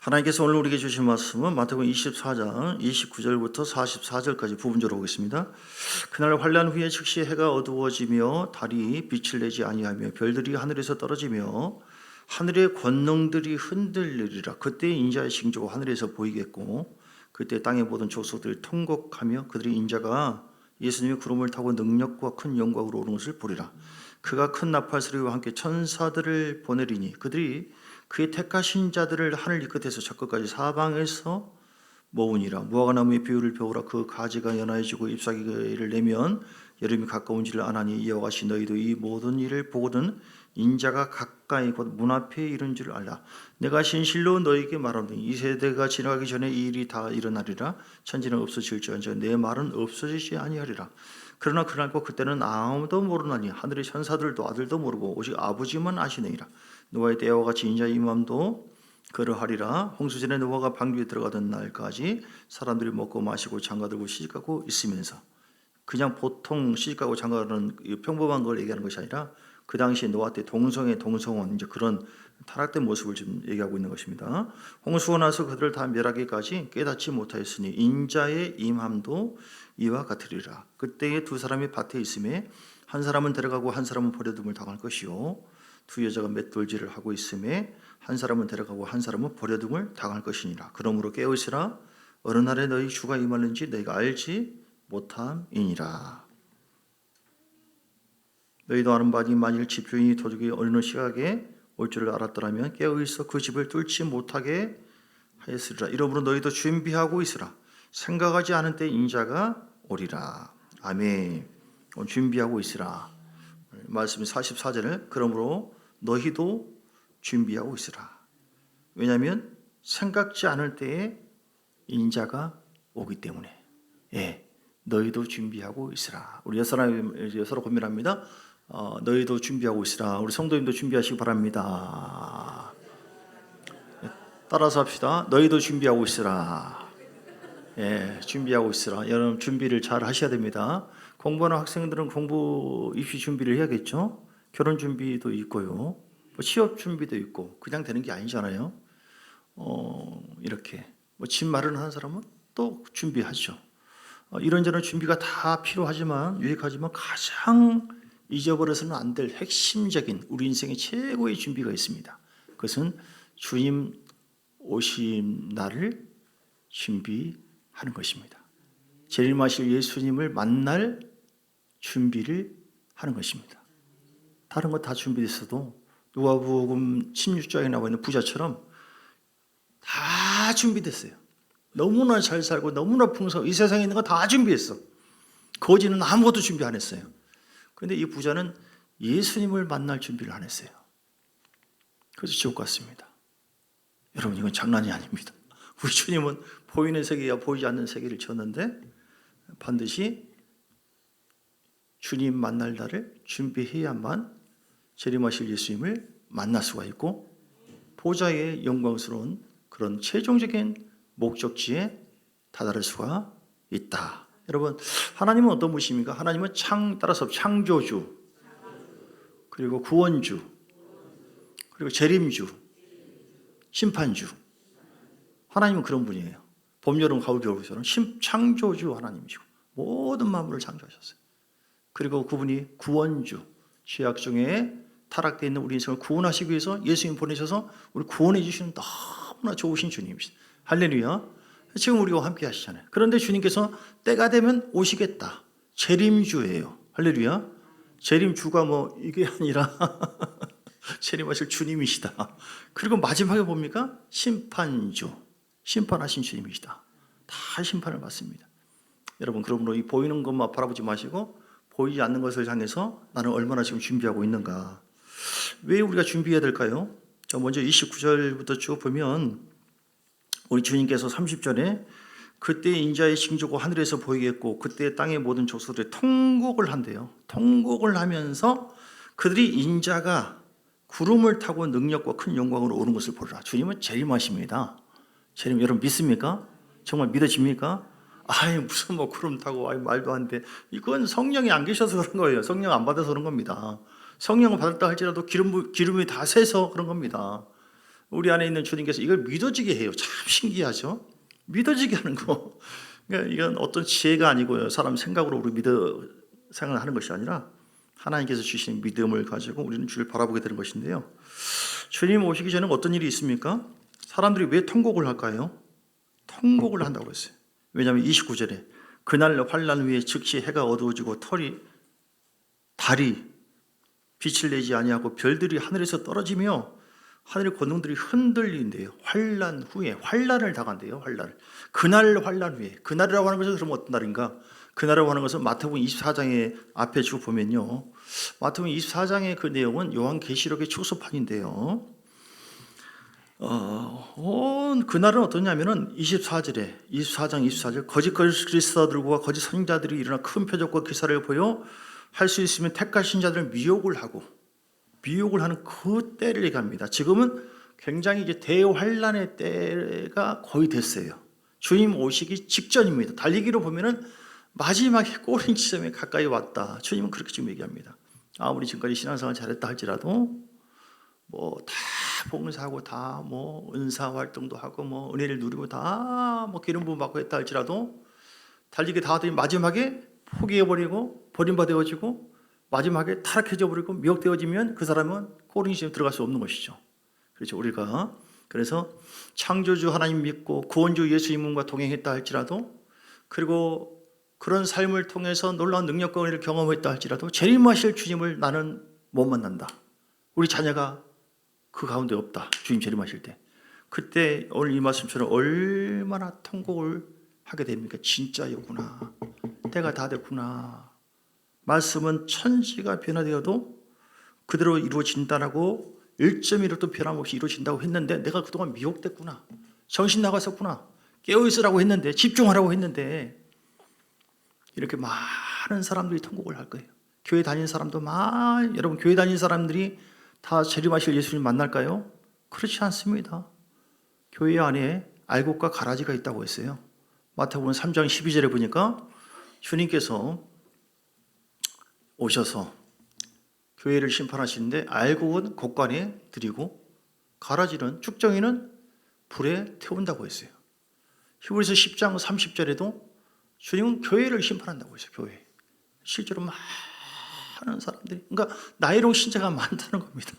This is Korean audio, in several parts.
하나님께서 오늘 우리에게 주신 말씀은 마태복음 24장 29절부터 44절까지 부분적으로 보겠습니다. 그날 환란 후에 즉시 해가 어두워지며 달이 빛을 내지 아니하며 별들이 하늘에서 떨어지며 하늘의 권능들이 흔들리리라. 그때 인자의 징조가 하늘에서 보이겠고 그때 땅의 모든 족속들이 통곡하며 그들이 인자가 예수님의 구름을 타고 능력과 큰 영광으로 오는 것을 보리라. 그가 큰 나팔 소리와 함께 천사들을 보내리니 그들이 그의 택하신 자들을 하늘 이 끝에서 저 끝까지 사방에서 모으니라. 무화과나무의 비율을 배우라. 그 가지가 연하여지고 잎사귀를 내면 여름이 가까운지를 아나니 이와 같이 너희도 이 모든 일을 보거든 인자가 가까이 곧 문 앞에 이른 줄 알라. 내가 진실로 너희에게 말하노니 이 세대가 지나가기 전에 이 일이 다 일어나리라. 천지는 없어질지언정 내 말은 없어지지 아니하리라. 그러나 그날과 그때는 아무도 모르나니 하늘의 천사들도 아들도 모르고 오직 아버지만 아시느니라. 노아의 때와 같이 인자의 임함도 그러하리라. 홍수전에 노아가 방주에 들어가던 날까지 사람들이 먹고 마시고 장가들고 시집가고 있으면서, 그냥 보통 시집가고 장가가는 평범한 걸 얘기하는 것이 아니라 그 당시 노아 때 동성애 동성혼 이제 그런 타락된 모습을 지금 얘기하고 있는 것입니다. 홍수가 나서 그들을 다 멸하기까지 깨닫지 못하였으니 인자의 임함도 이와 같으리라. 그때에 두 사람이 밭에 있음에 한 사람은 데려가고 한 사람은 버려둠을 당할 것이요 두 여자가 맷돌질을 하고 있음에 한 사람은 데려가고 한 사람은 버려둠을 당할 것이니라. 그러므로 깨어있으라. 어느 날에 너희 주가 임하는지 너희가 알지 못함이니라. 너희도 아는 바니 만일 집주인이 도둑이 어느 시각에 올 줄을 알았더라면 깨어있어 그 집을 뚫지 못하게 하였으리라. 이러므로 너희도 준비하고 있으라. 생각하지 않은 때 인자가 오리라. 아멘. 준비하고 있으라. 말씀이 44절을 그러므로 너희도 준비하고 있으라. 왜냐하면 생각지 않을 때에 인자가 오기 때문에. 너희도 준비하고 있으라. 우리 여사로 고민합니다. 너희도 준비하고 있으라. 우리 성도님도 준비하시기 바랍니다. 따라서 합시다. 너희도 준비하고 있으라. 준비하고 있으라. 여러분 준비를 잘 하셔야 됩니다. 공부하는 학생들은 공부 입시 준비를 해야겠죠. 결혼 준비도 있고요. 취업 준비도 있고 그냥 되는 게 아니잖아요. 이렇게 집 마련하는 사람은 또 준비하죠. 이런저런 준비가 다 필요하지만 유익하지만 가장 잊어버려서는 안 될 핵심적인 우리 인생의 최고의 준비가 있습니다. 그것은 주님 오신 날을 준비하는 것입니다. 재림하실 예수님을 만날 준비를 하는 것입니다. 다른 거 다 준비됐어도 누가복음 16장에 나와 있는 부자처럼 다 준비됐어요. 너무나 잘 살고 너무나 풍성하고 이 세상에 있는 거 다 준비했어. 거지는 아무것도 준비 안 했어요. 그런데 이 부자는 예수님을 만날 준비를 안 했어요. 그래서 지옥 갔습니다. 여러분 이건 장난이 아닙니다. 우리 주님은 보이는 세계와 보이지 않는 세계를 지었는데 반드시 주님 만날 날을 준비해야만 재림하실 예수님을 만날 수가 있고 보좌의 영광스러운 그런 최종적인 목적지에 다다를 수가 있다. 여러분 하나님은 어떤 분이십니까? 하나님은 따라서 창조주, 그리고 구원주, 그리고 재림주, 심판주. 하나님은 그런 분이에요. 봄, 여름, 가을, 겨울처럼 창조주 하나님이시고 모든 만물을 창조하셨어요. 그리고 그분이 구원주, 죄악 중에 타락되어 있는 우리 인생을 구원하시기 위해서 예수님 보내셔서 우리 구원해 주시는 너무나 좋으신 주님이시다. 할렐루야. 지금 우리와 함께 하시잖아요. 그런데 주님께서 때가 되면 오시겠다. 재림주예요. 할렐루야. 재림주가 이게 아니라 재림하실 주님이시다. 그리고 마지막에 봅니까? 심판주. 심판하신 주님이시다. 다 심판을 받습니다. 여러분 그러므로 이 보이는 것만 바라보지 마시고 보이지 않는 것을 향해서 나는 얼마나 지금 준비하고 있는가. 왜 우리가 준비해야 될까요? 먼저 29절부터 쭉 보면 우리 주님께서 30절에 그때 인자의 징조가 하늘에서 보이겠고 그때 땅의 모든 족속들이 통곡을 한대요. 통곡을 하면서 그들이 인자가 구름을 타고 능력과 큰 영광으로 오는 것을 보리라. 주님은 재림하십니다. 재림 여러분 믿습니까? 정말 믿어집니까? 무슨 구름 타고 말도 안 돼. 이건 성령이 안 계셔서 그런 거예요. 성령 안 받아서 그런 겁니다. 성령을 받았다 할지라도 기름이 다 새서 그런 겁니다. 우리 안에 있는 주님께서 이걸 믿어지게 해요. 참 신기하죠. 믿어지게 하는 거. 그러니까 이건 어떤 지혜가 아니고요. 사람 생각으로 우리 믿어 생각하는 것이 아니라 하나님께서 주신 믿음을 가지고 우리는 주를 바라보게 되는 것인데요. 주님 오시기 전에 어떤 일이 있습니까? 사람들이 왜 통곡을 할까요? 통곡을 한다고 했어요. 왜냐하면 29절에 그날 환난 후에 즉시 해가 어두워지고 달이 빛을 내지 아니하고 별들이 하늘에서 떨어지며 하늘의 권능들이 흔들린대요. 환난 후에 환난을 당한대요. 환난을. 그날 환난 후에. 그날이라고 하는 것은 그럼 어떤 날인가? 그날이라고 하는 것은 마태복음 24장의 앞에 쭉 보면요. 마태복음 24장의 그 내용은 요한계시록의 축소판인데요. 그날은 어떠냐면은 24장 24절 거짓 그리스도들과 거짓 선지자들이 일어나 큰 표적과 기사를 보여 할 수 있으면 택하신 자들을 미혹을 하는 그 때를 얘기합니다. 지금은 굉장히 이제 대환란의 때가 거의 됐어요. 주님 오시기 직전입니다. 달리기로 보면은 마지막에 꼬린 지점에 가까이 왔다. 주님은 그렇게 지금 얘기합니다. 아무리 지금까지 신앙생활 잘했다 할지라도 뭐 다 봉사하고 다 뭐 은사 활동도 하고 뭐 은혜를 누리고 다 뭐 기름 부음 받고 했다 할지라도 달리기 다 하더니 마지막에 포기해버리고 버림받아지고 마지막에 타락해져 버리고 미혹되어지면 그 사람은 꼬린 시험에 들어갈 수 없는 것이죠. 그렇죠. 우리가 그래서 창조주 하나님 믿고 구원주 예수님과 동행했다 할지라도 그리고 그런 삶을 통해서 놀라운 능력과 은혜를 경험했다 할지라도 재림하실 주님을 나는 못 만난다. 우리 자녀가 그 가운데 없다. 주님 재림하실 때. 그때 오늘 이 말씀처럼 얼마나 통곡을 하게 됩니까? 진짜였구나. 때가 다 됐구나. 말씀은 천지가 변화되어도 그대로 이루어진다라고 1.1도 변함없이 이루어진다고 했는데 내가 그동안 미혹됐구나. 정신 나갔었구나. 깨어있으라고 했는데 집중하라고 했는데 이렇게 많은 사람들이 통곡을 할 거예요. 교회 다니는 사람도 여러분 교회 다니는 사람들이 다 재림하실 예수님 만날까요? 그렇지 않습니다. 교회 안에 알곡과 가라지가 있다고 했어요. 마태복음 3장 12절에 보니까 주님께서 오셔서 교회를 심판하시는데 알곡은 곡간에 드리고 가라지는 쭉정이는 불에 태운다고 했어요. 히브리서 10장 30절에도 주님은 교회를 심판한다고 했어요. 교회. 실제로 많은 사람들이 그러니까 나이롱 신자가 많다는 겁니다.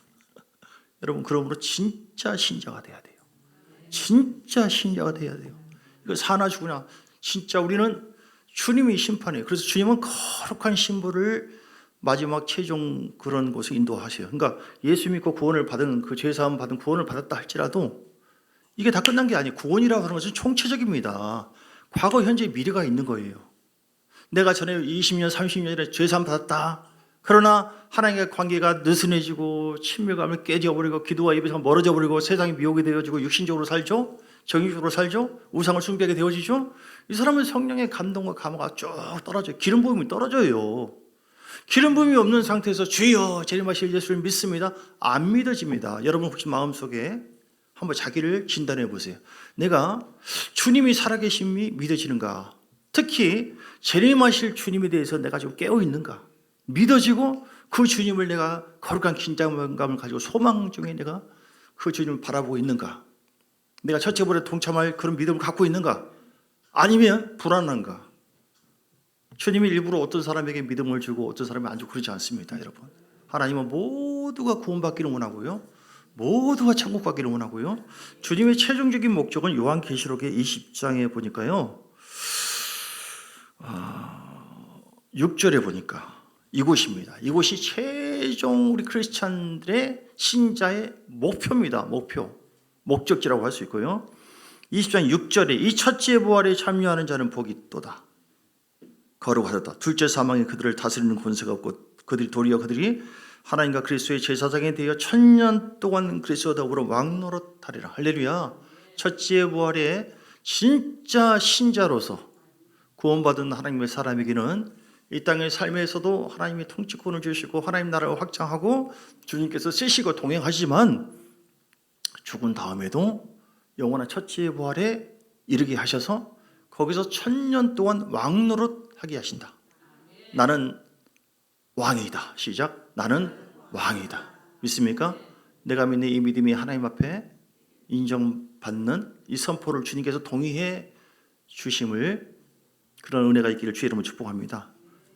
여러분 그러므로 진짜 신자가 돼야 돼요. 진짜 신자가 돼야 돼요. 이거 사나 죽으나 진짜 우리는 주님이 심판해요. 그래서 주님은 거룩한 신부를 마지막 최종 그런 곳에 인도하세요. 그러니까 예수 믿고 구원을 받은 그 죄사함 받은 구원을 받았다 할지라도 이게 다 끝난 게 아니에요. 구원이라고 하는 것은 총체적입니다. 과거, 현재, 미래가 있는 거예요. 내가 전에 20년, 30년에 죄사함 받았다. 그러나 하나님과의 관계가 느슨해지고 친밀감을 깨져버리고 기도와 예배에서 멀어져 버리고 세상이 미혹이 되어지고 육신적으로 살죠. 정의적으로 살죠. 우상을 숭배하게 되어지죠. 이 사람은 성령의 감동과 감화가 쭉 떨어져요. 기름 부음이 떨어져요. 기름 부음이 없는 상태에서 주여 재림하실 예수를 믿습니다. 안 믿어집니다. 여러분 혹시 마음속에 한번 자기를 진단해 보세요. 내가 주님이 살아계심이 믿어지는가? 특히 재림하실 주님에 대해서 내가 지금 깨어 있는가? 믿어지고 그 주님을 내가 거룩한 긴장감을 가지고 소망 중에 내가 그 주님을 바라보고 있는가? 내가 첫째보다 동참할 그런 믿음을 갖고 있는가? 아니면 불안한가? 주님이 일부러 어떤 사람에게 믿음을 주고 어떤 사람이 안 주고 그러지 않습니다. 여러분 하나님은 모두가 구원받기를 원하고요, 모두가 천국 가기를 원하고요. 주님의 최종적인 목적은 요한계시록의 20장에 보니까요 6절에 보니까 이곳입니다. 이곳이 최종 우리 크리스찬들의 신자의 목표입니다. 목적지라고 할 수 있고요. 20장 6절에 이 첫째 부활에 참여하는 자는 복이 있도다. 거룩하다. 둘째 사망에 그들을 다스리는 권세가 없고 그들이 하나님과 그리스도의 제사장에 대하여 1000년 동안 그리스도와 더불어 왕노릇하리라. 할렐루야. 첫째 부활에 진짜 신자로서 구원받은 하나님의 사람에게는 이 땅의 삶에서도 하나님이 통치권을 주시고 하나님 나라를 확장하고 주님께서 쓰시고 동행하시지만 죽은 다음에도 영원한 첫째 부활에 이르게 하셔서 거기서 1000년 동안 왕노릇하게 하신다. 나는 왕이다. 시작. 나는 왕이다. 믿습니까? 내가 믿는 이 믿음이 하나님 앞에 인정받는 이 선포를 주님께서 동의해 주심을, 그런 은혜가 있기를 주의 이름으로 축복합니다.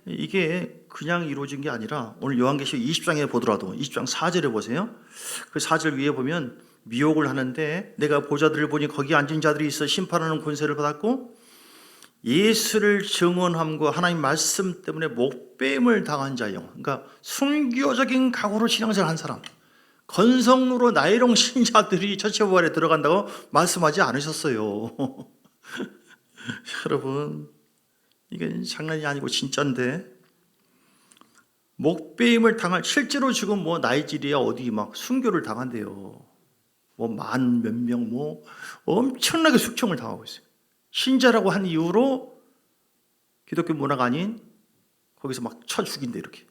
이게 그냥 이루어진 게 아니라 오늘 요한계시록 20장에 보더라도 20장 4절에 보세요. 그 4절 위에 보면 미혹을 하는데 내가 보좌들을 보니 거기 앉은 자들이 있어 심판하는 권세를 받았고 예수를 증언함과 하나님 말씀 때문에 목배임을 당한 자요. 그러니까 순교적인 각오로 신앙생활 한 사람, 건성으로 나이롱 신자들이 첫째부활에 들어간다고 말씀하지 않으셨어요. 여러분, 이게 장난이 아니고 진짜인데, 목배임을 당할, 실제로 지금 뭐 나이지리아 어디 막 순교를 당한대요. 뭐 만 몇 명 뭐 엄청나게 숙청을 당하고 있어요. 신자라고 한 이유로 기독교 문화가 아닌 거기서 막 쳐 죽인대 이렇게.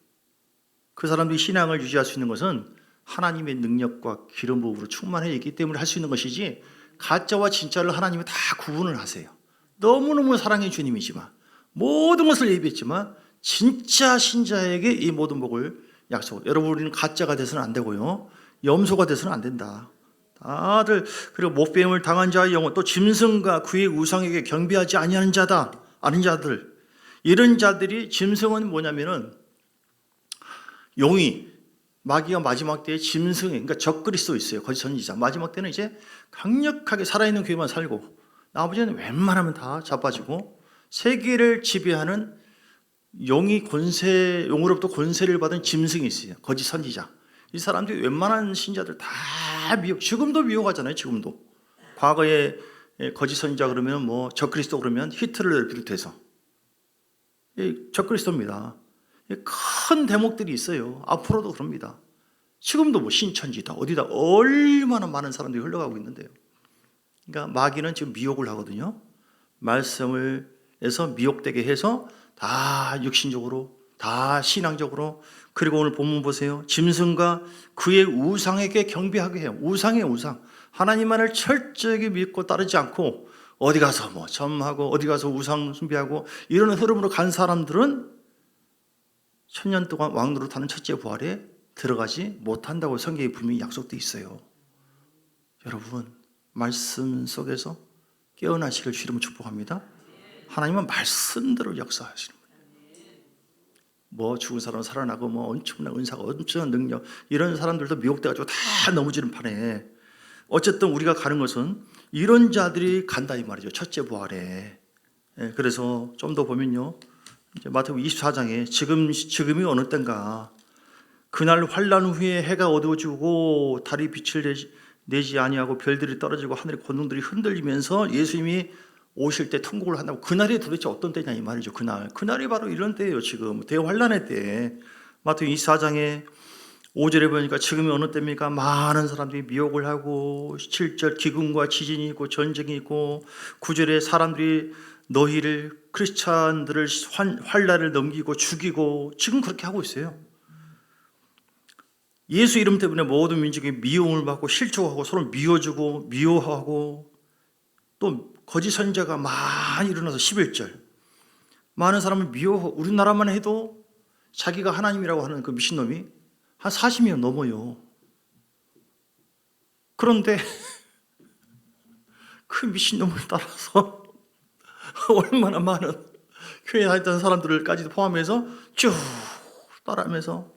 그 사람들이 신앙을 유지할 수 있는 것은 하나님의 능력과 기름 부음으로 충만해 있기 때문에 할 수 있는 것이지, 가짜와 진짜를 하나님이 다 구분을 하세요. 너무너무 사랑의 주님이지만, 모든 것을 예비했지만 진짜 신자에게 이 모든 복을 약속. 여러분, 우리는 가짜가 돼서는 안 되고요, 염소가 돼서는 안 된다. 다들. 그리고 목배임을 당한 자의 영혼, 또 짐승과 그의 우상에게 경배하지 아니하는 자다, 아는 자들. 이런 자들이, 짐승은 뭐냐면은 용이, 마귀가 마지막 때에 짐승, 그러니까 적그리스도 있어요. 거짓 선지자. 마지막 때는 이제 강력하게 살아있는 교회만 살고 나머지는 웬만하면 다 자빠지고, 세계를 지배하는 용이 권세, 용으로부터 권세를 받은 짐승이 있어요. 거짓 선지자. 이 사람들이 웬만한 신자들 다 미혹, 지금도 미혹하잖아요. 지금도. 과거에 거짓 선지자 그러면 뭐 적그리스도 그러면 히틀러를 비롯해서 적그리스도입니다. 큰 대목들이 있어요. 앞으로도 그럽니다. 지금도 뭐 신천지다 어디다 얼마나 많은 사람들이 흘러가고 있는데요. 그러니까 마귀는 지금 미혹을 하거든요. 말씀을 해서 미혹되게 해서 다 육신적으로, 다 신앙적으로. 그리고 오늘 본문 보세요. 짐승과 그의 우상에게 경배하게 해요. 우상의 우상. 하나님만을 철저하게 믿고 따르지 않고 어디 가서 뭐 점하고 어디 가서 우상 숭배하고 이런 흐름으로 간 사람들은 천년 동안 왕노릇하는 첫째 부활에 들어가지 못한다고 성경에 분명히 약속되어 있어요. 여러분, 말씀 속에서 깨어나시길 주 이름으로 축복합니다. 하나님은 말씀대로 역사하시는 거예요. 뭐 죽은 사람은 살아나고 뭐 엄청난 은사가, 엄청난 능력, 이런 사람들도 미혹돼가지고 다 넘어지는 판에, 어쨌든 우리가 가는 것은 이런 자들이 간다 이 말이죠. 첫째 부활에. 그래서 좀 더 보면요, 이제 마태복음 24장에 지금이 어느 때인가, 그날 환난 후에 해가 어두워지고 달이 빛을 내지 아니하고 별들이 떨어지고 하늘의 권능들이 흔들리면서 예수님이 오실 때 통곡을 한다고. 그날이 도대체 어떤 때냐 이 말이죠. 그날이 바로 이런 때예요. 지금 대환란의 때. 마태복음 24장에 5절에 보니까 지금이 어느 때입니까? 많은 사람들이 미혹을 하고, 7절 기근과 지진이 있고 전쟁이 있고, 9절에 사람들이 너희를, 크리스찬들을 환란을 넘기고 죽이고, 지금 그렇게 하고 있어요. 예수 이름 때문에 모든 민족이 미움을 받고 실족하고 서로 미워주고 미워하고, 또 거짓 선지자가 많이 일어나서 11절 많은 사람을 미워하고, 우리나라만 해도 자기가 하나님이라고 하는 그 미친놈이 한 40명 넘어요. 그런데 그 미친놈을 따라서 얼마나 많은 교회에 다녔던 사람들까지도 포함해서 쭉 따라하면서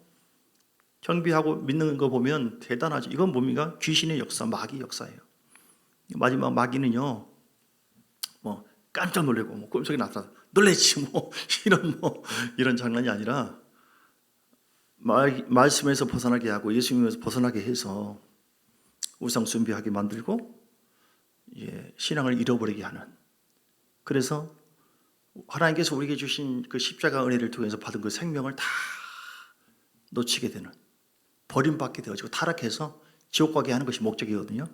경비하고 믿는 거 보면 대단하죠. 이건 뭡니까? 귀신의 역사, 마귀 역사예요. 마지막 마귀는요, 뭐 깜짝 놀래고 뭐 꿈속에 나타나 놀랬지 뭐 이런 장난이 아니라, 말씀에서 벗어나게 하고 예수님에서 벗어나게 해서 우상 숭배하게 만들고, 신앙을 잃어버리게 하는. 그래서 하나님께서 우리에게 주신 그 십자가 은혜를 통해서 받은 그 생명을 다 놓치게 되는, 버림받게 되어지고 타락해서 지옥 가게 하는 것이 목적이거든요.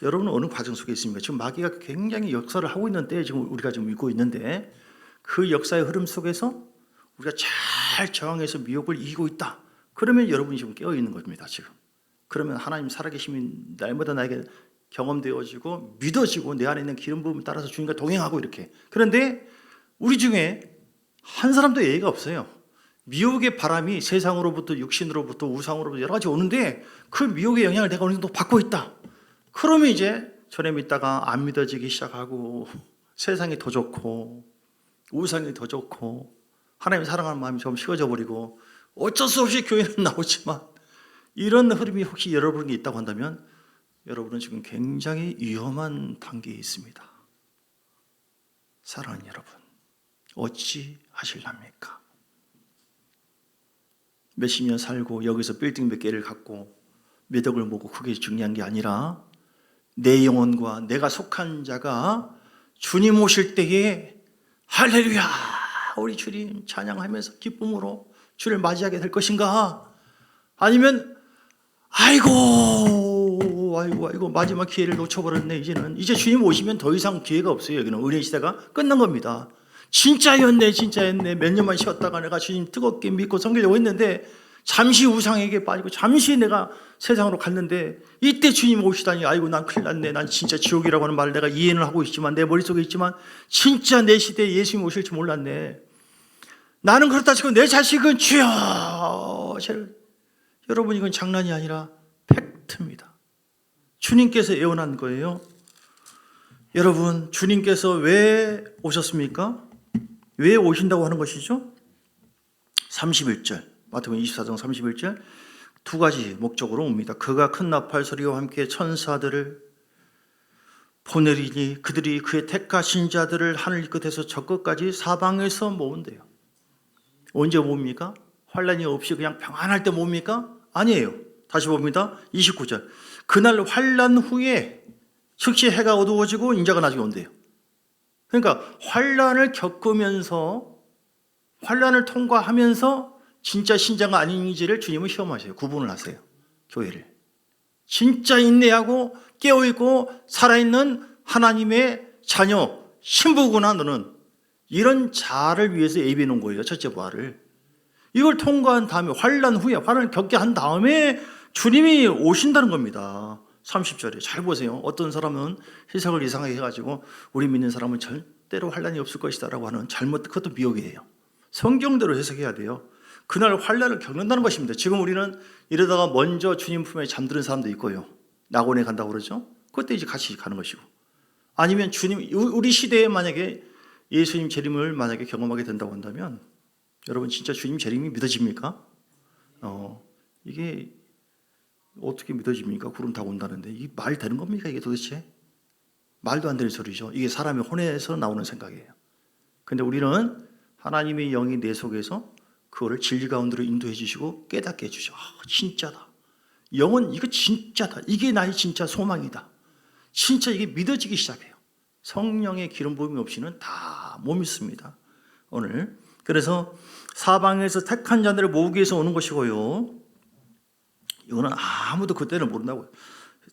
여러분은 어느 과정 속에 있습니까? 지금 마귀가 굉장히 역사를 하고 있는 때에 지금 우리가 지금 있고 있는데, 그 역사의 흐름 속에서 우리가 잘 저항해서 미혹을 이기고 있다. 그러면 여러분이 지금 깨어 있는 겁니다. 지금. 그러면 하나님 살아계심이 날마다 나에게 경험되어지고 믿어지고, 내 안에 있는 기름 부음을 따라서 주님과 동행하고 이렇게. 그런데 우리 중에 한 사람도 예의가 없어요. 미혹의 바람이 세상으로부터, 육신으로부터, 우상으로부터 여러 가지 오는데 그 미혹의 영향을 내가 어느 정도 받고 있다. 그러면 이제 전에 믿다가 안 믿어지기 시작하고 세상이 더 좋고 우상이 더 좋고 하나님 사랑하는 마음이 좀 식어져 버리고 어쩔 수 없이 교회는 나오지만 이런 흐름이 혹시 여러분에게 있다고 한다면 여러분은 지금 굉장히 위험한 단계에 있습니다. 사랑하는 여러분, 어찌 하실랍니까? 몇십 년 살고 여기서 빌딩 몇 개를 갖고 몇 억을 모으고 그게 중요한 게 아니라 내 영혼과 내가 속한 자가 주님 오실 때에 할렐루야 우리 주님 찬양하면서 기쁨으로 주를 맞이하게 될 것인가? 아니면 아이고 마지막 기회를 놓쳐버렸네. 이제 주님 오시면 더 이상 기회가 없어요. 여기는 은혜 시대가 끝난 겁니다. 진짜였네. 몇 년만 쉬었다가 내가 주님 뜨겁게 믿고 섬기려고 했는데 잠시 우상에게 빠지고 잠시 내가 세상으로 갔는데 이때 주님 오시다니 아이고 난 큰일 났네. 난 진짜 지옥이라고 하는 말을 내가 이해는 하고 있지만 내 머릿속에 있지만 진짜 내 시대에 예수님 오실 줄 몰랐네. 나는 그렇다 치고 내 자식은 주여. 여러분 이건 장난이 아니라 팩트입니다. 주님께서 예언한 거예요. 여러분 주님께서 왜 오셨습니까? 왜 오신다고 하는 것이죠? 31절 마태복음 24장 31절 두 가지 목적으로 옵니다. 그가 큰 나팔 소리와 함께 천사들을 보내리니 그들이 그의 택하신 자들을 하늘 끝에서 저 끝까지 사방에서 모은대요. 언제 모읍니까? 환란이 없이 그냥 평안할 때 모읍니까? 아니에요. 다시 봅니다. 29절 그날 환란 후에 즉시 해가 어두워지고 인자가 나중에 온대요. 그러니까 환란을 겪으면서 환란을 통과하면서 진짜 신자가 아닌지를 주님은 시험하세요. 구분을 하세요. 교회를 진짜 인내하고 깨어있고 살아있는 하나님의 자녀 신부구나 너는. 이런 자를 위해서 예비해 놓은 거예요. 첫째 부활을. 이걸 통과한 다음에 환란 후에 환란을 겪게 한 다음에 주님이 오신다는 겁니다. 30절에 잘 보세요. 어떤 사람은 해석을 이상하게 해가지고 우리 믿는 사람은 절대로 환란이 없을 것이다 라고 하는 잘못, 그것도 미혹이에요. 성경대로 해석해야 돼요. 그날 환란을 겪는다는 것입니다. 지금 우리는 이러다가 먼저 주님 품에 잠드는 사람도 있고요. 낙원에 간다고 그러죠. 그때 이제 같이 가는 것이고, 아니면 주님 우리 시대에 만약에 예수님 재림을 만약에 경험하게 된다고 한다면 여러분 진짜 주님 재림이 믿어집니까? 이게 어떻게 믿어집니까? 구름 타고 온다는데 이게 말 되는 겁니까? 이게 도대체 말도 안 되는 소리죠. 이게 사람의 혼에서 나오는 생각이에요. 근데 우리는 하나님의 영이 내 속에서 그거를 진리 가운데로 인도해 주시고 깨닫게 해주죠. 진짜다. 영은 이거 진짜다. 이게 나의 진짜 소망이다. 진짜 이게 믿어지기 시작해요. 성령의 기름 부음이 없이는 다 못 믿습니다. 오늘 그래서 사방에서 택한 자들을 모으기 위해서 오는 것이고요. 이거는 아무도 그때는 모른다고요.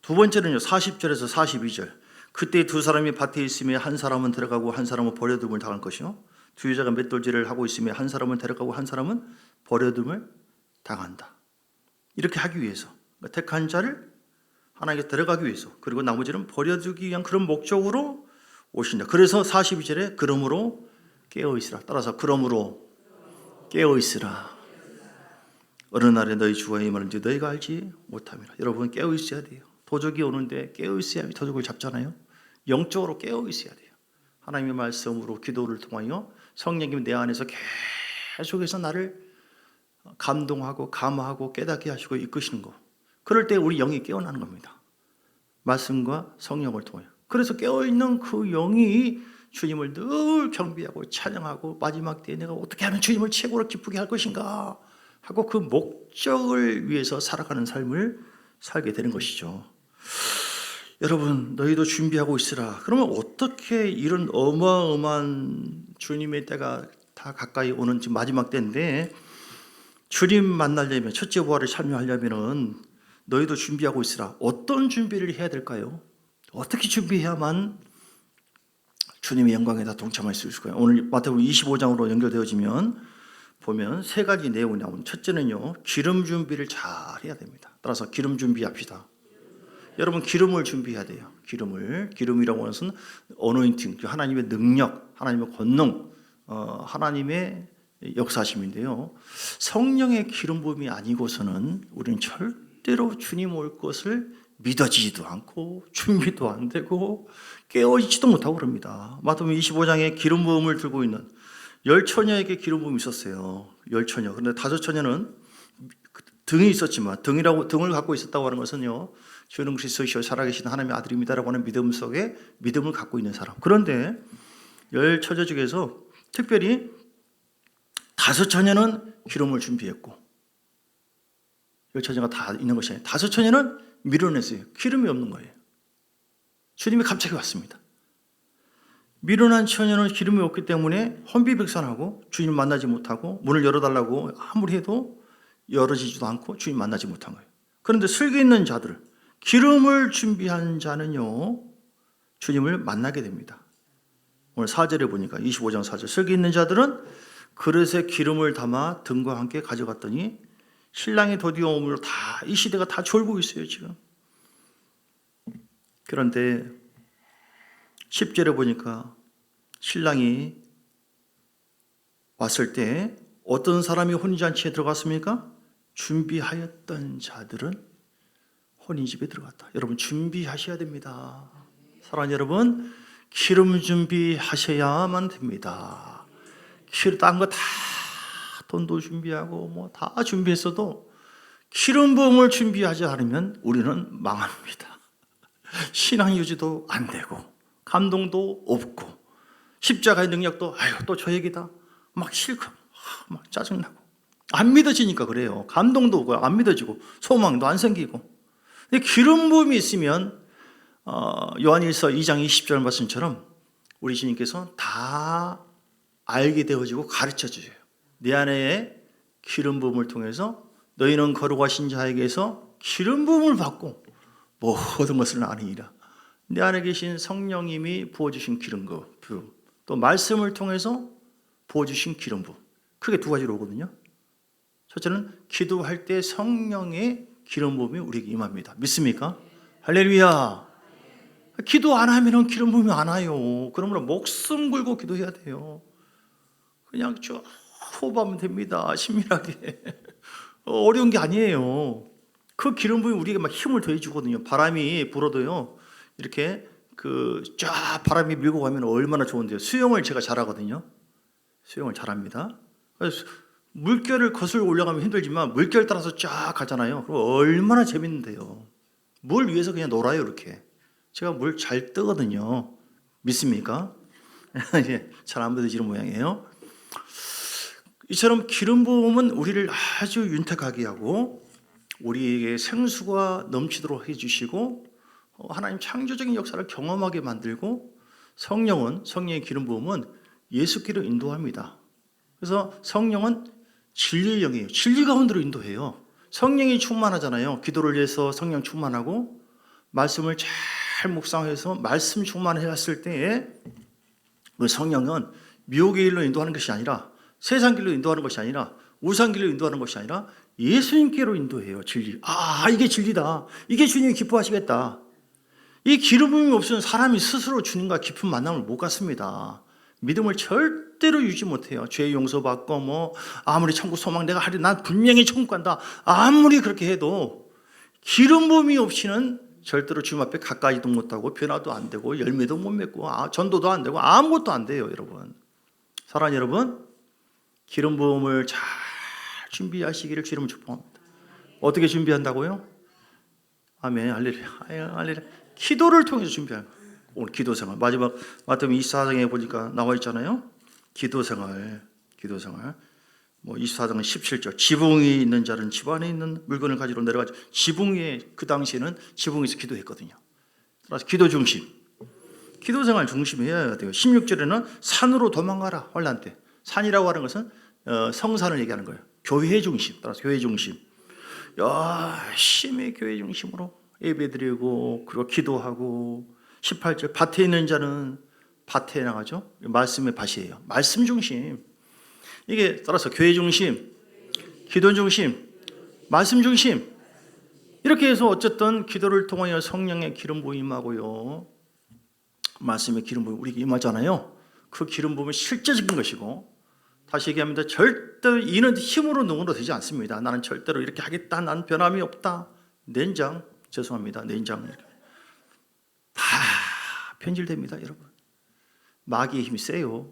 두 번째는요. 40절에서 42절 그때 두 사람이 밭에 있으며 한 사람은 들어가고 한 사람은 버려둠을 당할 것이요 두 여자가 맷돌질을 하고 있으며 한 사람은 데려가고 한 사람은 버려둠을 당한다. 이렇게 하기 위해서 그러니까 택한 자를 하나님께 데려가기 위해서 그리고 나머지는 버려두기 위한 그런 목적으로 오신다. 그래서 42절에 그러므로 깨어있으라. 따라서 그러므로 깨어있으라. 어느 날에 너희 주가 임하는지 너희가 알지 못함이라. 여러분 깨어있어야 돼요. 도적이 오는데 깨어있어야 도적을 잡잖아요. 영적으로 깨어있어야 돼요. 하나님의 말씀으로 기도를 통하여 성령님이 내 안에서 계속해서 나를 감동하고 감화하고 깨닫게 하시고 이끄시는 거. 그럴 때 우리 영이 깨어나는 겁니다. 말씀과 성령을 통하여. 그래서 깨어있는 그 영이 주님을 늘 경배하고 찬양하고 마지막 때에 내가 어떻게 하면 주님을 최고로 기쁘게 할 것인가 하고 그 목적을 위해서 살아가는 삶을 살게 되는 것이죠. 여러분 너희도 준비하고 있으라. 그러면 어떻게 이런 어마어마한 주님의 때가 다 가까이 오는 지금 마지막 때인데 주님 만나려면 첫째 부활을 참여하려면 너희도 준비하고 있으라. 어떤 준비를 해야 될까요? 어떻게 준비해야만 주님의 영광에 다 동참할 수 있을까요? 오늘 마태복음 25장으로 연결되어지면 보면 세 가지 내용이 나오는. 첫째는요, 기름 준비를 잘 해야 됩니다. 따라서 기름 준비합시다. 여러분 기름을 준비해야 돼요. 기름이라고 하는 것은 어노인팅, 하나님의 능력, 하나님의 권능, 하나님의 역사심인데요. 성령의 기름 부음이 아니고서는 우리는 절대로 주님 올 것을 믿어지지도 않고 준비도 안 되고 깨어있지도 못하고 그럽니다. 마태복음 25장에 기름 부음을 들고 있는 10처녀에게 기름 부음이 있었어요. 10처녀. 그런데 5처녀는 등이 있었지만 등을 갖고 있었다고 하는 것은요, 주는 그리스도시요 살아계신 하나님의 아들입니다라고 하는 믿음 속에 믿음을 갖고 있는 사람. 그런데 10처녀 중에서 특별히 5처녀는 기름을 준비했고 10처녀가 다 있는 것이 아니라 5처녀는 밀어냈어요. 기름이 없는 거예요. 주님이 갑자기 왔습니다. 밀어난 처녀는 기름이 없기 때문에 혼비백산하고 주님 만나지 못하고 문을 열어달라고 아무리 해도 열어지지도 않고 주님 만나지 못한 거예요. 그런데 슬기 있는 자들, 기름을 준비한 자는요, 주님을 만나게 됩니다. 오늘 4절에 보니까 25장 4절, 슬기 있는 자들은 그릇에 기름을 담아 등과 함께 가져갔더니 신랑이 드디어 오므로 이 시대가 다 졸고 있어요 지금. 그런데 10절에 보니까 신랑이 왔을 때 어떤 사람이 혼인잔치에 들어갔습니까? 준비하였던 자들은 혼인집에 들어갔다. 여러분 준비하셔야 됩니다. 사랑하는 여러분, 기름 준비하셔야만 됩니다. 딴 거 다 돈도 준비하고 뭐 다 준비했어도 기름 부음을 준비하지 않으면 우리는 망합니다. 신앙 유지도 안 되고 감동도 없고 십자가의 능력도 또 저 얘기다 막 싫고 막 짜증나고 안 믿어지니까 그래요. 감동도 없고 안 믿어지고 소망도 안 생기고. 근데 기름 부음이 있으면 요한일서 2장 20절 말씀처럼 우리 주님께서 다 알게 되어지고 가르쳐 주세요. 내 안에 기름 부음을 통해서 너희는 거룩하신 자에게서 기름 부음을 받고 모든 것을 아니니라. 내 안에 계신 성령님이 부어주신 기름 부음, 또 말씀을 통해서 부어주신 기름 부음, 크게 두 가지로 오거든요. 첫째는 기도할 때 성령의 기름 부음이 우리에게 임합니다. 믿습니까? 할렐루야. 기도 안 하면 기름 부음이 안 와요. 그러므로 목숨 걸고 기도해야 돼요. 그냥 쭉 호흡하면 됩니다. 친밀하게. 어려운 게 아니에요. 그 기름 부음이 우리에게 막 힘을 더해 주거든요. 바람이 불어도요, 이렇게 쫙 바람이 밀고 가면 얼마나 좋은데요. 수영을 제가 잘하거든요. 수영을 잘합니다. 그래서 물결을 거슬러 올라가면 힘들지만 물결 따라서 쫙 가잖아요. 그럼 얼마나 재밌는데요. 물 위에서 그냥 놀아요, 이렇게. 제가 물 잘 뜨거든요. 믿습니까? 잘 안 믿어지는 모양이에요. 이처럼 기름 부음은 우리를 아주 윤택하게 하고 우리에게 생수가 넘치도록 해주시고 하나님 창조적인 역사를 경험하게 만들고, 성령의 기름 부음은 예수께로 인도합니다. 그래서 성령은 진리의 영이에요. 진리 가운데로 인도해요. 성령이 충만하잖아요. 기도를 위해서 성령 충만하고 말씀을 잘 묵상해서 말씀 충만했을 때에 그 성령은 미혹의 길로 인도하는 것이 아니라, 세상 길로 인도하는 것이 아니라, 우상 길로 인도하는 것이 아니라 예수님께로 인도해요. 진리. 이게 진리다. 이게 주님이 기뻐하시겠다. 이 기름 부음이 없으면 사람이 스스로 주님과 깊은 만남을 못 갖습니다. 믿음을 절대로 유지 못해요. 죄 용서받고 아무리 천국 소망 내가 하리, 난 분명히 천국 간다. 아무리 그렇게 해도 기름 부음이 없이는 절대로 주님 앞에 가까이도 못하고 변화도 안 되고 열매도 못 맺고 전도도 안 되고 아무것도 안 돼요. 여러분, 사랑하는 여러분, 기름 부음을 잘 준비하시기를 주님을 축복합니다. 어떻게 준비한다고요? 아멘. 할렐루야. 할렐루야. 기도를 통해서 준비하는 거예요. 오늘 기도 생활. 마지막 마태복음 24장에 보니까 나와 있잖아요. 기도 생활. 24장 17절. 지붕이 있는 자는 집 안에 있는 물건을 가지러 내려가죠. 지붕 위에, 그 당시에는 지붕에서 기도했거든요. 그래서 기도 중심. 기도 생활 중심해야 돼요. 16절에는 산으로 도망가라. 환난 때. 산이라고 하는 것은 성산을 얘기하는 거예요. 교회 중심. 따라서 교회 중심. 열심히 교회 중심으로 예배드리고 그리고 기도하고, 18절 밭에 있는 자는 밭에 나가죠. 말씀의 밭이에요. 말씀 중심. 이게 따라서 교회 중심, 기도 중심, 말씀 중심. 이렇게 해서 어쨌든 기도를 통하여 성령의 기름 부음이 임하고요, 말씀의 기름 부음이 우리에게 임하잖아요. 그 기름 부음은 실제적인 것이고, 다시 얘기합니다. 절대 이는 힘으로 능으로 되지 않습니다. 나는 절대로 이렇게 하겠다, 난 변함이 없다, nen장 죄송합니다. 내 인장 다 변질됩니다, 여러분. 마귀의 힘이 세요.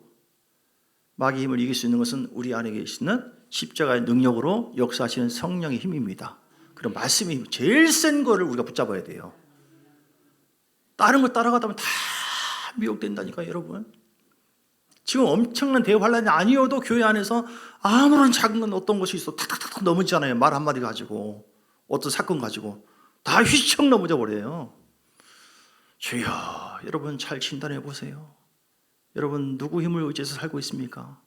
마귀의 힘을 이길 수 있는 것은 우리 안에 계시는 십자가의 능력으로 역사하시는 성령의 힘입니다. 그럼 말씀의 힘, 제일 센 거를 우리가 붙잡아야 돼요. 다른 거 따라가다 보면 다 미혹된다니까요, 여러분. 지금 엄청난 대환란이 아니어도 교회 안에서 아무런 작은 건 어떤 것이 있어 탁탁탁 넘어지잖아요. 말 한마디 가지고, 어떤 사건 가지고 다 휘청 넘어져 버려요. 주여, 여러분 잘 진단해 보세요. 여러분 누구 힘을 의지해서 살고 있습니까?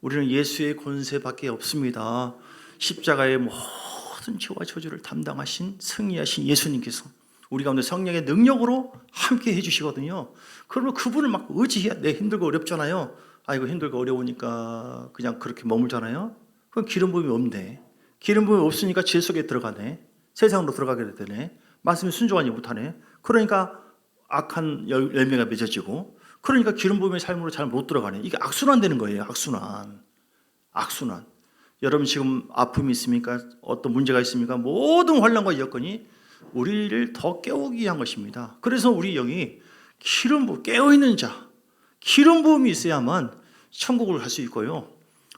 우리는 예수의 권세밖에 없습니다. 십자가의 모든 죄와 저주를 담당하신 승리하신 예수님께서 우리 가운데 성령의 능력으로 함께 해주시거든요. 그러면 그분을 막 의지해야 내 힘들고 어렵잖아요. 이거 힘들고 어려우니까 그냥 그렇게 머물잖아요. 그럼 기름 부음이 없네. 기름 부음이 없으니까 죄 속에 들어가네. 세상으로 들어가게 되네. 말씀에 순종하지 못하네. 그러니까 악한 열매가 맺어지고, 그러니까 기름 부음의 삶으로 잘 못 들어가네. 이게 악순환 되는 거예요. 악순환. 여러분 지금 아픔이 있습니까? 어떤 문제가 있습니까? 모든 환난과 여건이 우리를 더 깨우기 위한 것입니다. 그래서 우리 영이 기름 부음, 깨어있는 자, 기름 부음이 있어야만 천국을 갈 수 있고요,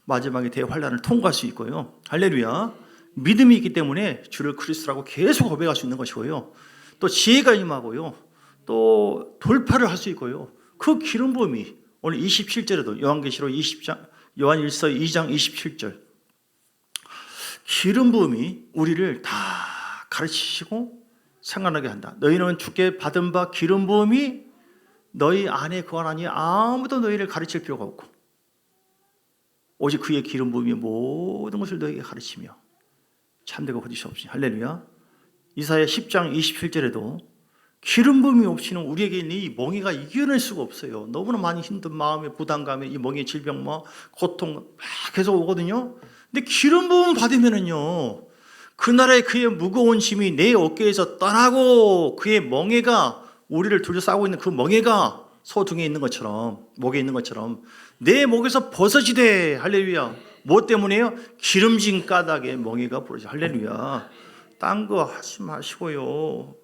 마지막에 대환난을 통과할 수 있고요. 할렐루야. 믿음이 있기 때문에 주를 그리스도라고 계속 고백할 수 있는 것이고요, 또 지혜가 임하고요, 또 돌파를 할 수 있고요. 그 기름 부음이 오늘 27절에도 요한계시록 20장, 요한일서 2장 27절, 기름 부음이 우리를 다 가르치시고 생각나게 한다. 너희는 주께 받은 바 기름 부음이 너희 안에 거하나니 아무도 너희를 가르칠 필요가 없고 오직 그의 기름 부음이 모든 것을 너희에게 가르치며 참되고 거짓이 없으니. 할렐루야. 이사야 10장 27절에도 기름 부음이 없이는 우리에게 있는 이 멍에가 이겨낼 수가 없어요. 너무나 많이 힘든 마음의 부담감에 이 멍에 질병, 고통 막 계속 오거든요. 근데 기름 부음 받으면은요, 그날의 그의 무거운 짐이 내 어깨에서 떠나고 그의 멍에가, 우리를 둘러싸고 있는 그 멍에가 소등에 있는 것처럼, 목에 있는 것처럼 내 목에서 벗어지되. 할렐루야. 뭐 때문에요? 기름진 까닭에 멍에가 부러져. 할렐루야. 딴 거 하지 마시고요,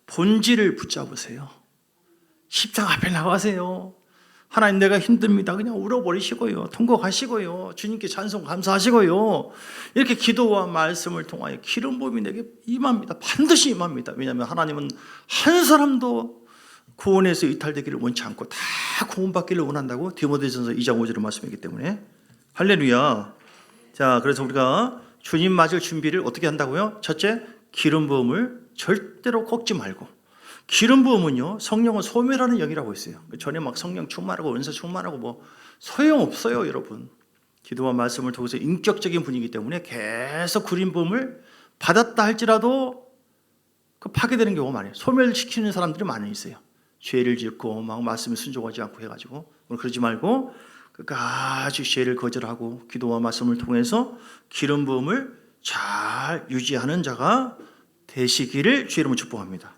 본질을 붙잡으세요. 십자가 앞에 나가세요. 하나님, 내가 힘듭니다. 그냥 울어버리시고요, 통곡하시고요, 주님께 찬송 감사하시고요, 이렇게 기도와 말씀을 통하여 기름 부음이 내게 임합니다. 반드시 임합니다. 왜냐하면 하나님은 한 사람도 구원에서 이탈되기를 원치 않고 다 구원받기를 원한다고 디모데전서 2장 5절의 말씀이기 때문에. 할렐루야. 자, 그래서 우리가 주님 맞을 준비를 어떻게 한다고요? 첫째, 기름 부음을 절대로 꺾지 말고. 기름 부음은요, 성령은 소멸하는 영이라고 했어요. 전에 막 성령 충만하고 은사 충만하고 소용없어요, 여러분. 기도와 말씀을 통해서 인격적인 분이기 때문에 계속 기름 부음을 받았다 할지라도 그 파괴되는 경우가 많아요. 소멸시키는 사람들이 많이 있어요. 죄를 짓고 막 말씀에 순종하지 않고 해가지고. 그러지 말고 끝까지 죄를 거절하고 기도와 말씀을 통해서 기름 부음을 잘 유지하는 자가 되시기를 주의 이름으로 축복합니다.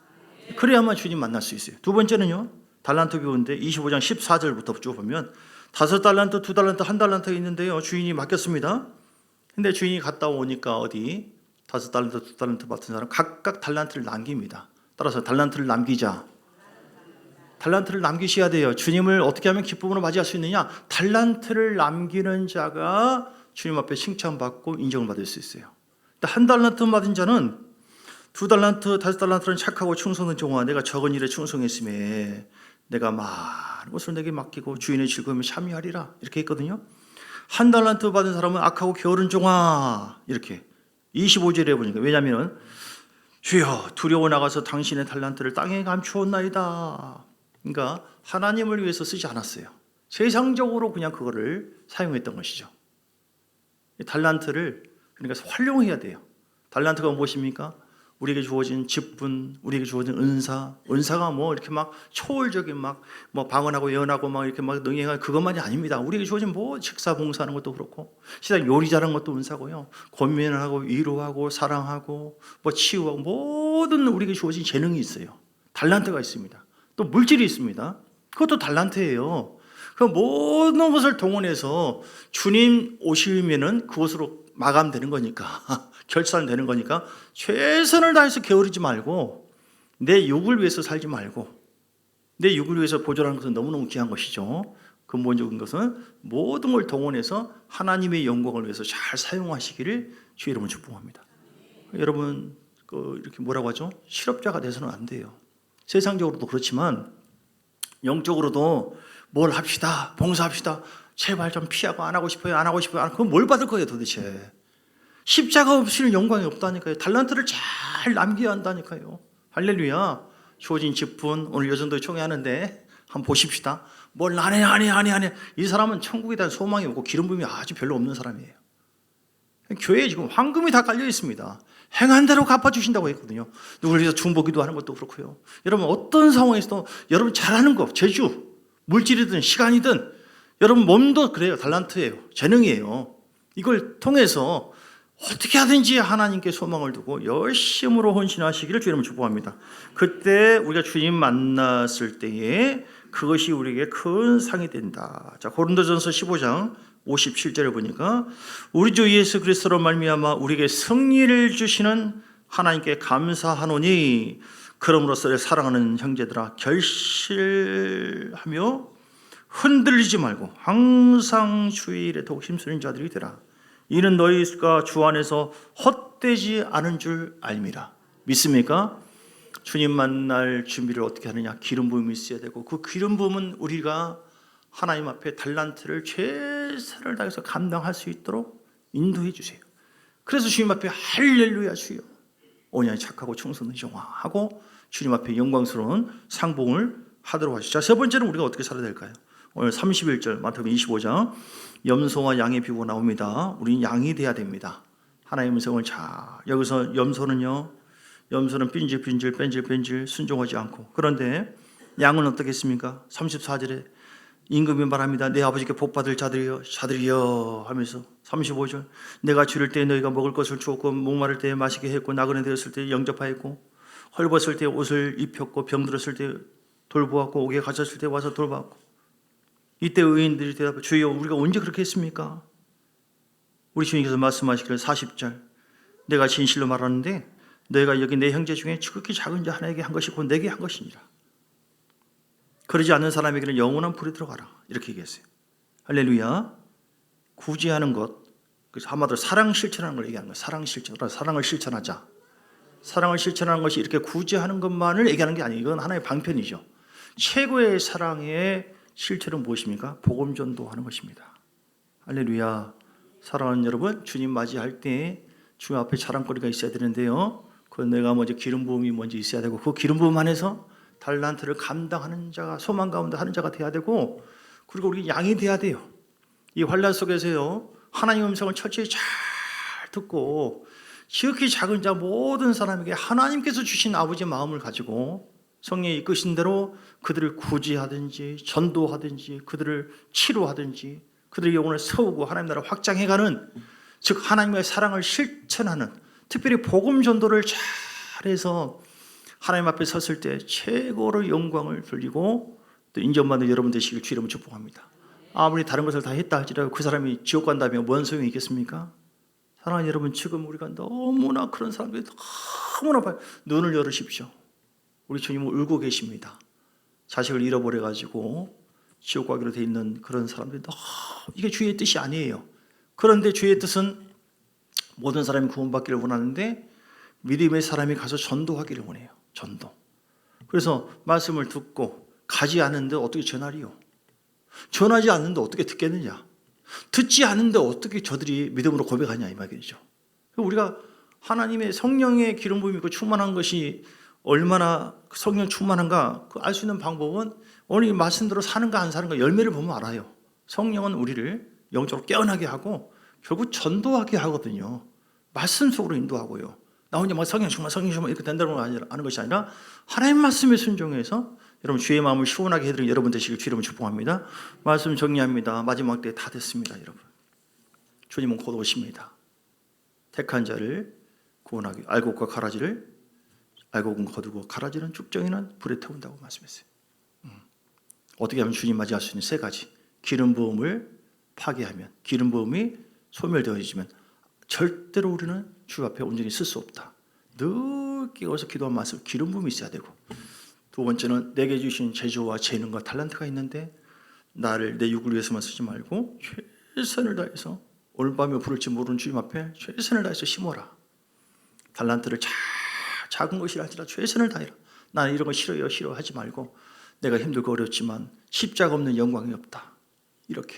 그래야만 주님 만날 수 있어요. 두 번째는요, 달란트 교훈인데 25장 14절부터 쭉 보면 5달란트, 2달란트, 1달란트가 있는데요, 주인이 맡겼습니다. 근데 주인이 갔다 오니까 어디 5달란트, 2달란트 맡은 사람 각각 달란트를 남깁니다. 따라서 달란트를 남기자. 달란트를 남기셔야 돼요. 주님을 어떻게 하면 기쁨으로 맞이할 수 있느냐? 달란트를 남기는 자가 주님 앞에 칭찬받고 인정을 받을 수 있어요. 1달란트 받은 자는 2달란트, 5달란트는 착하고 충성된 종아, 내가 적은 일에 충성했음에 내가 많은 것을 내게 맡기고 주인의 즐거움에 참여하리라, 이렇게 했거든요. 1달란트 받은 사람은 악하고 게으른 종아, 이렇게 25절에 보니까, 왜냐하면 주여 두려워 나가서 당신의 달란트를 땅에 감추었나이다. 그러니까 하나님을 위해서 쓰지 않았어요. 세상적으로 그냥 그거를 사용했던 것이죠. 달란트를 그러니까 활용해야 돼요. 달란트가 무엇입니까? 우리에게 주어진 직분, 우리에게 주어진 은사가 이렇게 막 초월적인 방언하고 예언하고 이렇게 능행할 그것만이 아닙니다. 우리에게 주어진 식사 봉사하는 것도 그렇고, 시장 요리 잘하는 것도 은사고요, 권면을 하고 위로하고 사랑하고 치유하고 모든 우리에게 주어진 재능이 있어요. 달란트가 있습니다. 또 물질이 있습니다. 그것도 달란트예요. 그 모든 것을 동원해서 주님 오시면은 그것으로 마감되는 거니까 결산되는 거니까 최선을 다해서 게으르지 말고 내 육을 위해서 살지 말고 내 육을 위해서 보존하는 것은 너무너무 귀한 것이죠. 근본적인 것은 모든 걸 동원해서 하나님의 영광을 위해서 잘 사용하시기를 주의 이름으로 축복합니다. 여러분 이렇게 뭐라고 하죠? 실업자가 돼서는 안 돼요. 세상적으로도 그렇지만 영적으로도 뭘 합시다, 봉사합시다. 제발 좀 피하고 안 하고 싶어요, 안 하고 싶어요. 그럼 뭘 받을 거예요 도대체? 십자가 없이는 영광이 없다니까요. 달란트를 잘 남겨야 한다니까요. 할렐루야. 주어진 직분 오늘 여전도 총회하는데 한번 보십시다. 뭘 안 해. 이 사람은 천국에 대한 소망이 없고 기름 부음이 아주 별로 없는 사람이에요. 교회에 지금 황금이 다 깔려 있습니다. 행한 대로 갚아주신다고 했거든요. 누구를 위해서 중보기도 하는 것도 그렇고요. 여러분 어떤 상황에서도 여러분 잘하는 거, 재주, 물질이든 시간이든 여러분 몸도 그래요. 달란트예요. 재능이에요. 이걸 통해서 어떻게 하든지 하나님께 소망을 두고 열심으로 헌신하시기를 주님을 축복합니다. 그때 우리가 주님 만났을 때에 그것이 우리에게 큰 상이 된다. 자, 고린도전서 15장 57절을 보니까 우리 주 예수 그리스도로 말미암아 우리에게 승리를 주시는 하나님께 감사하노니 그러므로써 사랑하는 형제들아 결실하며 흔들리지 말고 항상 주의 일에 더욱 힘쓰는 자들이 되라. 이는 너희가 주 안에서 헛되지 않은 줄 알미라. 믿습니까? 주님 만날 준비를 어떻게 하느냐? 기름 부음이 있어야 되고 그 기름 부음은 우리가 하나님 앞에 달란트를 최선을 다해서 감당할 수 있도록 인도해 주세요. 그래서 주님 앞에 할렐루야 주여 온전히 착하고 충성된 정화하고 주님 앞에 영광스러운 상봉을 하도록 하시죠. 자, 세 번째는 우리가 어떻게 살아야 될까요? 오늘 31절 마태복음 25장 염소와 양의 비유가 나옵니다. 우리는 양이 돼야 됩니다. 하나님의 음성을 잘 여기서 염소는 뺀질 순종하지 않고 그런데 양은 어떻겠습니까? 34절에 임금이 말합니다. 내 아버지께 복받을 자들이여 하면서 35절 내가 줄일 때 너희가 먹을 것을 주었고 목마를 때 마시게 했고 나그네 되었을 때 영접하였고 헐벗을 때 옷을 입혔고 병들었을 때 돌보았고 옥에 갇혔을 때 와서 돌보았고 이때 의인들이 대답해 주여 우리가 언제 그렇게 했습니까? 우리 주님께서 말씀하시기를 40절 내가 진실로 말하는데 너희가 여기 내 형제 중에 지극히 작은 자 하나에게 한 것이 곧 내게 한 것이니라. 그러지 않는 사람에게는 영원한 불에 들어가라. 이렇게 얘기했어요. 할렐루야. 구제하는 것, 그래서 한마디로 사랑 실천하는 걸 얘기하는 거예요. 사랑을 실천하자. 사랑을 실천하는 것이 이렇게 구제하는 것만을 얘기하는 게 아니에요. 이건 하나의 방편이죠. 최고의 사랑의 실체는 무엇입니까? 복음 전도하는 것입니다. 할렐루야. 사랑하는 여러분, 주님 맞이할 때 주님 앞에 자랑거리가 있어야 되는데요. 그 내가 먼저 기름 부음이 먼저 있어야 되고 그 기름 부음 안에서 달란트를 감당하는 자가 소망 가운데 하는 자가 돼야 되고 그리고 우리 양이 돼야 돼요. 이 환난 속에서요. 하나님의 음성을 철저히 잘 듣고 지극히 작은 자 모든 사람에게 하나님께서 주신 아버지의 마음을 가지고 성령이 이끄신 대로 그들을 구제하든지 전도하든지 그들을 치료하든지 그들의 영혼을 세우고 하나님 나라를 확장해가는 즉 하나님의 사랑을 실천하는 특별히 복음 전도를 잘해서 하나님 앞에 섰을 때 최고로 영광을 돌리고 또 인정받는 여러분 되시길 주 이름으로 축복합니다. 아무리 다른 것을 다 했다 할지라도 그 사람이 지옥 간다면 뭔 소용이 있겠습니까? 사랑하는 여러분 지금 우리가 너무나 그런 사람들이 너무나 봐요. 눈을 열으십시오. 우리 주님은 울고 계십니다. 자식을 잃어버려가지고 지옥 가기로 돼 있는 그런 사람들이 이게 주의 뜻이 아니에요. 그런데 주의 뜻은 모든 사람이 구원받기를 원하는데 믿음의 사람이 가서 전도하기를 원해요. 전도. 그래서 말씀을 듣고 가지 않는데 어떻게 전하리요? 전하지 않는데 어떻게 듣겠느냐? 듣지 않는데 어떻게 저들이 믿음으로 고백하냐 이 말이죠. 우리가 하나님의 성령의 기름 부음이 있고 충만한 것이 얼마나 성령 충만한가 알 수 있는 방법은 오늘 이 말씀대로 사는가 안 사는가 열매를 보면 알아요. 성령은 우리를 영적으로 깨어나게 하고 결국 전도하게 하거든요. 말씀 속으로 인도하고요. 나 혼자 막 성령 충만 이렇게 된다는 하는 것이 아니라 하나님 말씀에 순종해서 여러분 주의 마음을 시원하게 해드리는 여러분 되시길 주 이름으로 축복합니다. 말씀 정리합니다. 마지막 때 다 됐습니다. 여러분 주님은 곧 오십니다. 택한 자를 구원하기 알곡과 가라지를 알곡은 거두고 가라지는 쭉정이는 불에 태운다고 말씀했어요. 어떻게 하면 주님 맞이할 수 있는 세 가지 기름 부음을 파괴하면 기름 부음이 소멸되어지면 절대로 우리는 주 앞에 온전히 쓸 수 없다. 늘 깨어서 기도한 말씀, 기름 부음이 있어야 되고, 두 번째는 내게 주신 재주와 재능과 탤런트가 있는데 나를 내 육을 위해서만 쓰지 말고 최선을 다해서 오늘 밤에 부를지 모르는 주님 앞에 최선을 다해서 심어라. 탤런트를 작은 것이라 할지라도 최선을 다해라. 나는 이런 거 싫어요, 싫어하지 말고 내가 힘들고 어렵지만 십자가 없는 영광이 없다. 이렇게.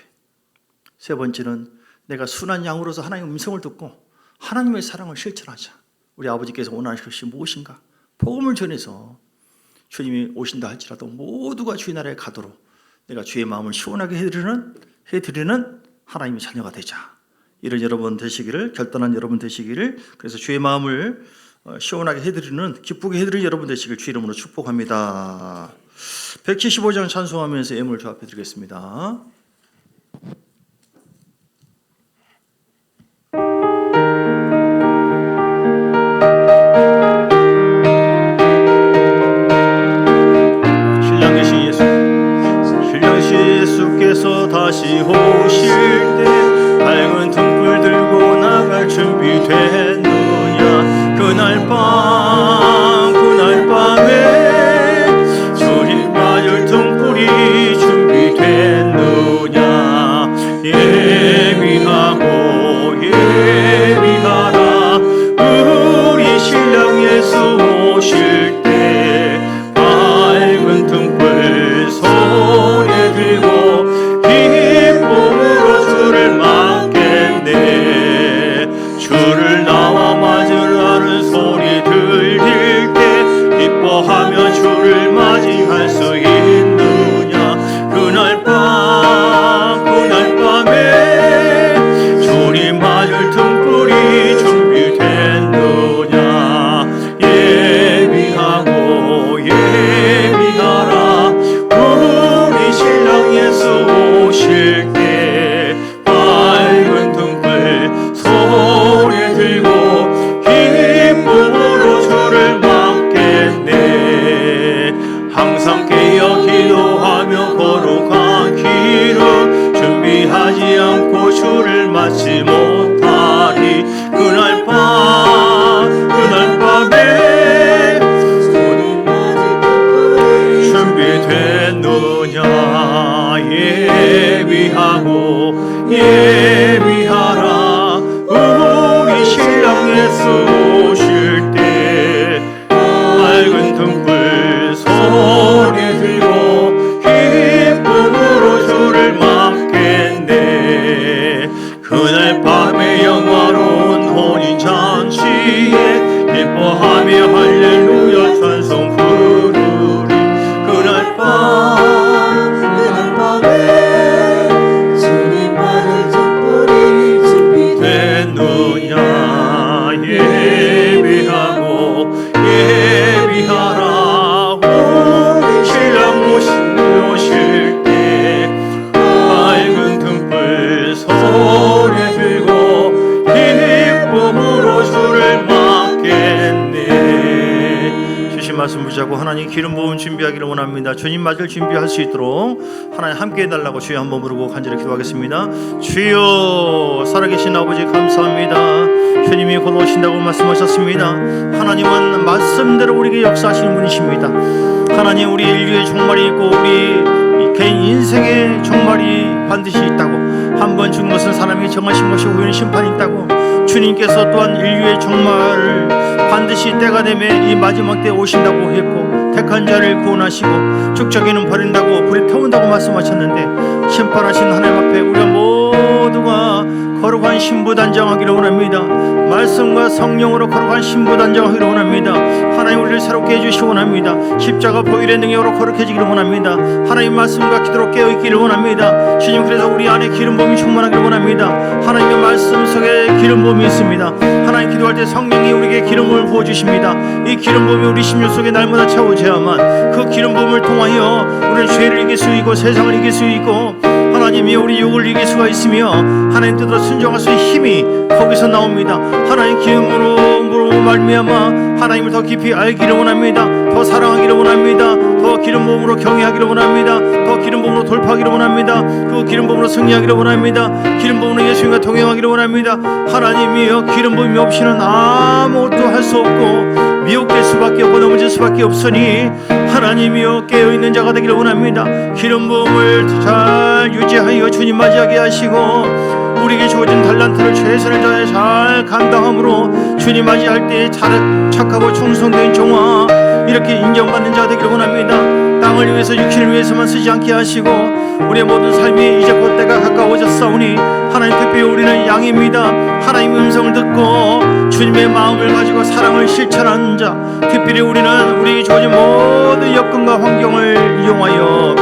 세 번째는 내가 순한 양으로서 하나님의 음성을 듣고 하나님의 사랑을 실천하자. 우리 아버지께서 원하시는 것이 무엇인가? 복음을 전해서 주님이 오신다 할지라도 모두가 주의 나라에 가도록 내가 주의 마음을 시원하게 해드리는 하나님의 자녀가 되자. 이런 여러분 되시기를, 결단한 여러분 되시기를, 그래서 주의 마음을 시원하게 해드리는, 기쁘게 해드리는 여러분 되시길 주 이름으로 축복합니다. 175장 찬송하면서 예물 주 앞에 드리겠습니다. 예수께서 다시 오실 때 밝은 등불 들고 나갈 준비 됐느냐. 그날 밤에 주님 맞을 등불이 준비됐느냐. 예비하라 우리 신랑 예수 오실 때 밝은 등불 손에 들고 기쁨으로 주를 맞겠네. 주를 나와 맞으라는 소리 들릴 때 기뻐하며 주를 맞이할 수 있느냐. 그날 밤에 주님 맞을 등불이 준비됐느냐. 예비하라 우리 신랑 예수 오실 때 밝은 등불 손에 들고 기쁨으로 주를 맞겠네. 항상 깨어 기도하며 걸어간 길은 준비하지 않고 주를 맞지 못하리. 그날 밤에 준비됐느냐. 예비하라 우리 신랑 예수 오실 때 밝은 등불 손에 들고 기쁨으로 주를 맞겠네. 그날 밤에 영화로운 혼인잔치에 기뻐하며 할렐루야 찬송 부르리. 그날 밤에 주님 받을 등불이 준비됐느냐. 예비하라 우리 신랑 오실 때 밝은 등불 손에 들고 기쁨으로 주를 맞겠네. 주신 말씀 붙잡고 하나님 기름 부음 준비하기를 원합니다. 주님 맞을 준비할 수 있도록 하나님 함께 해달라고 주여 한번 부르고 간절히 기도하겠습니다. 주여, 살아계신 아버지 감사합니다. 주님이 곧 오신다고 말씀하셨습니다. 하나님은 말씀대로 우리에게 역사하시는 분이십니다. 하나님, 우리 인류의 종말이 있고 우리 개인 인생의 종말이 반드시 있다고, 한 번 죽은 것은 사람이 정하신 것이 후에는 심판이 있다고, 주님께서 또한 인류의 종말을 반드시 때가 되면 이 마지막 때 오신다고 했고, 택한 자를 구원하시고 죽적이는 버린다고 불에 태운다고 말씀하셨는데, 심판하신 하나님 앞에 우리가 모두가 거룩한 신부 단장하기를 원합니다. 말씀과 성령으로 거룩한 신부 단장하기를 원합니다. 하나님, 우리를 새롭게 해주시기 원합니다. 십자가 보혈의 능력으로 거룩해지기를 원합니다. 하나님 말씀과 기도로 깨어있기를 원합니다. 주님, 그래서 우리 안에 기름 부음이 충만하기를 원합니다. 하나님의 말씀 속에 기름 부음이 있습니다. 하나님, 기도할 때 성령이 우리에게 기름을 부어주십니다. 이 기름 부음이 우리 심령 속에 날마다 채워져야만 그 기름 부음을 통하여 우리는 죄를 이길 수 있고 세상을 이길 수 있고 하나님이 우리 육을 이길 수가 있으며 하나님 뜻으로 순종할 수 있는 힘이 거기서 나옵니다. 하나님 기름으로 말미암아 하나님을 더 깊이 알기를 원합니다. 더 사랑하기를 원합니다. 더 더 기름 부음으로 경외하기를 원합니다. 더 기름 부음으로 돌파하기를 원합니다. 그 기름 부음으로 승리하기를 원합니다. 기름 부음으로 예수님과 동행하기를 원합니다. 하나님이여, 기름 부음이 없이는 아무것도 할 수 없고 미혹될 수밖에 없고 넘어질 수밖에 없으니 하나님이여, 깨어있는 자가 되기를 원합니다. 기름 부음을 잘 유지하여 주님 맞이하게 하시고 우리에게 주어진 달란트를 최선을 다해 잘 감당함으로 주님 맞이할 때 착하고 충성된 종아, 이렇게 인정받는 자가 되기를 원합니다. 땅을 위해서 육신을 위해서만 쓰지 않게 하시고 우리의 모든 삶이 이제 곧 때가 가까워졌사오니 하나님, 특별히 우리는 양입니다. 하나님의 음성을 듣고 주님의 마음을 가지고 사랑을 실천하는 자, 특별히 우리는 우리에게 주어진 모든 여건과 환경을 이용하여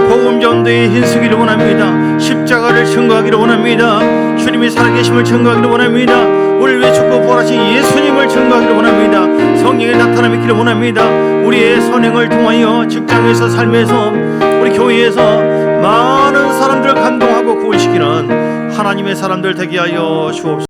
복음 전도에 힘쓰기를 원합니다. 십자가를 증거하기를 원합니다. 주님이 살아계심을 증거하기를 원합니다. 우리를 위해 죽고 부활하신 예수님을 증거하기를 원합니다. 성령의 나타남이 있기를 원합니다. 우리의 선행을 통하여 직장에서, 삶에서, 우리 교회에서 많은 사람들을 감동하고 구원시키는 하나님의 사람들 되게 하여 주옵소서.